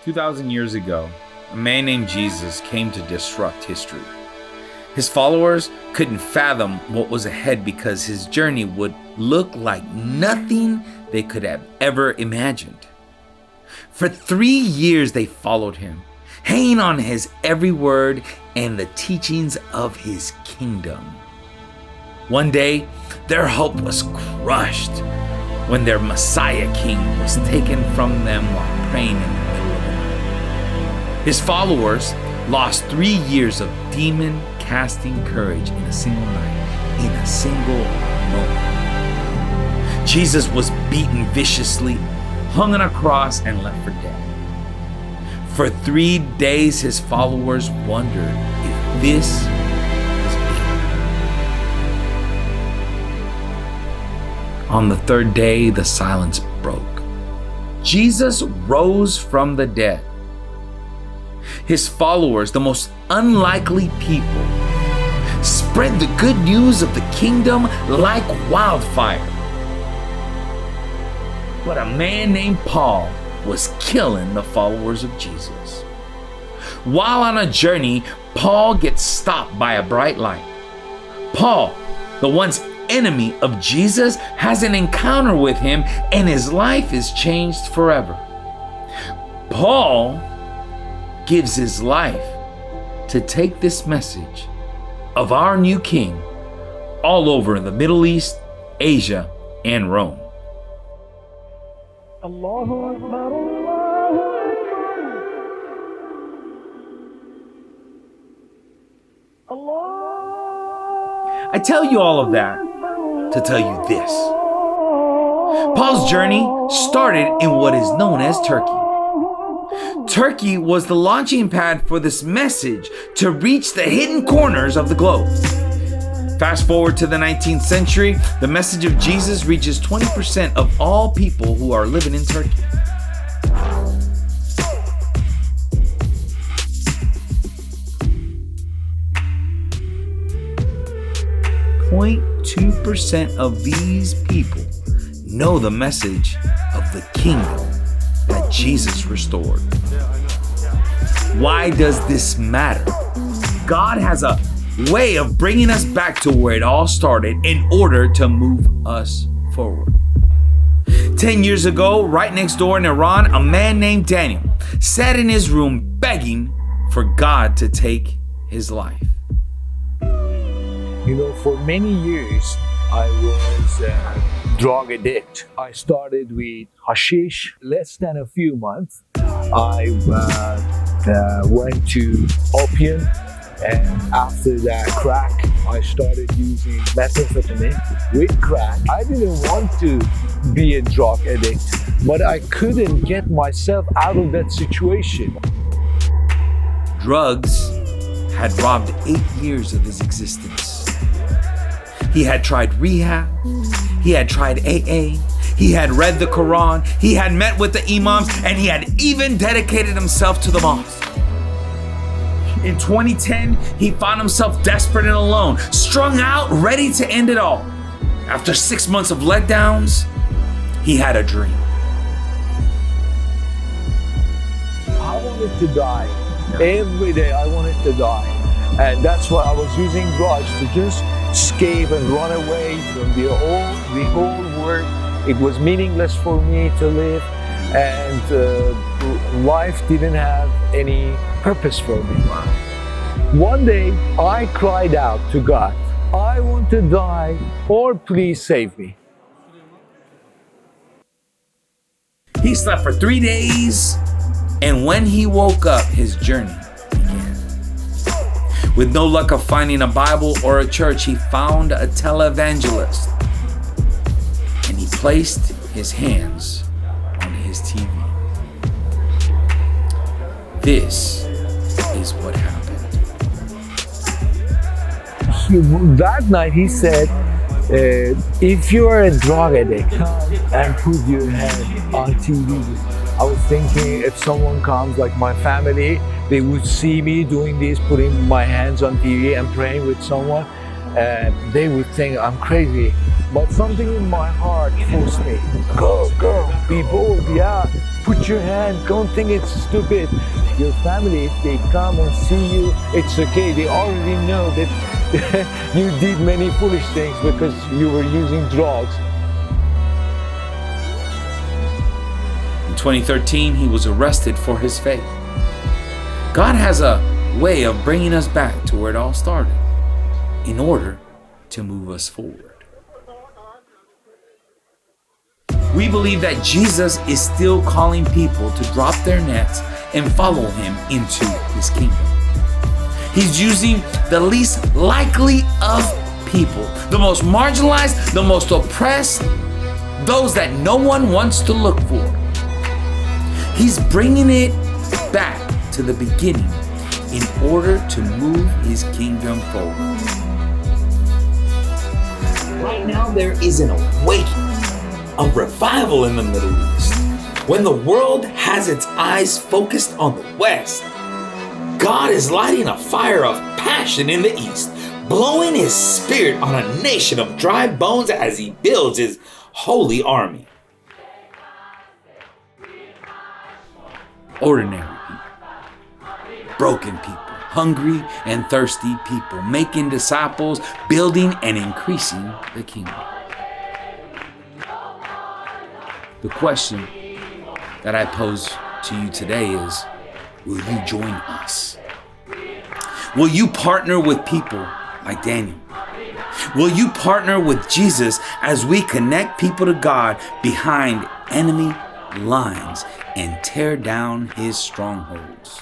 2,000 years ago, a man named Jesus came to disrupt history. His followers couldn't fathom what was ahead because his journey would look like nothing they could have ever imagined. For 3 years they followed him, hanging on his every word and the teachings of his kingdom. One day, their hope was crushed when their Messiah King was taken from them while praying in the middle of the night. His followers lost 3 years of demon-casting courage in a single night, in a single moment. Jesus was beaten viciously, hung on a cross, and left for dead. For 3 days, his followers wondered if this was it. On the third day, the silence broke. Jesus rose from the dead. His followers, the most unlikely people, spread the good news of the kingdom like wildfire. But a man named Paul was killing the followers of Jesus. While on a journey, Paul gets stopped by a bright light. Paul, the once enemy of Jesus, has an encounter with him and his life is changed forever. Paul gives his life to take this message of our new king all over the Middle East, Asia, and Rome. Allahu Akbar, Allah. I tell you all of that to tell you this. Paul's journey started in what is known as Turkey. Turkey was the launching pad for this message to reach the hidden corners of the globe. Fast forward to the 19th century, the message of Jesus reaches 20% of all people who are living in Turkey. Point 2% of these people know the message of the kingdom that Jesus restored. Why does this matter? God has a way of bringing us back to where it all started in order to move us forward. 10 years ago, right next door in Iran, a man named Daniel sat in his room begging for God to take his life. You know, for many years, I was a drug addict. I started with hashish. Less than a few months, I went to opium. And after that, crack, I started using methamphetamine with crack. I didn't want to be a drug addict, but I couldn't get myself out of that situation. Drugs had robbed 8 years of his existence. He had tried rehab, he had tried AA, he had read the Quran, he had met with the imams, and he had even dedicated himself to the mosque. In 2010, he found himself desperate and alone, strung out, ready to end it all. After 6 months of letdowns, he had a dream. I wanted to die. Every day I wanted to die. And that's why I was using drugs to just escape and run away from the whole world. It was meaningless for me to live, and life didn't have any purpose for me. One day I cried out to God, I want to die, or please save me. He slept for 3 days, and when he woke up, his journey began. With no luck of finding a Bible or a church, he found a televangelist, and he placed his hands on his TV. This is what happened. That night he said, if you are a drug addict, come and put your hand on TV. I was thinking if someone comes, like my family, they would see me doing this, putting my hands on TV and praying with someone, and they would think I'm crazy. But something in my heart forced me, go, be bold, yeah, put your hand, don't think it's stupid. Your family, if they come and see you, it's okay. They already know that you did many foolish things because you were using drugs. In 2013, he was arrested for his faith. God has a way of bringing us back to where it all started in order to move us forward. We believe that Jesus is still calling people to drop their nets and follow him into his kingdom. He's using the least likely of people, the most marginalized, the most oppressed, those that no one wants to look for. He's bringing it back to the beginning in order to move his kingdom forward. Right now, there is an awakening, a revival in the Middle East. When the world has its eyes focused on the West, God is lighting a fire of passion in the East, blowing his spirit on a nation of dry bones as he builds his holy army. Ordinary people, broken people, hungry and thirsty people, making disciples, building and increasing the kingdom. The question that I pose to you today is, will you join us? Will you partner with people like Daniel? Will you partner with Jesus as we connect people to God behind enemy lines and tear down his strongholds?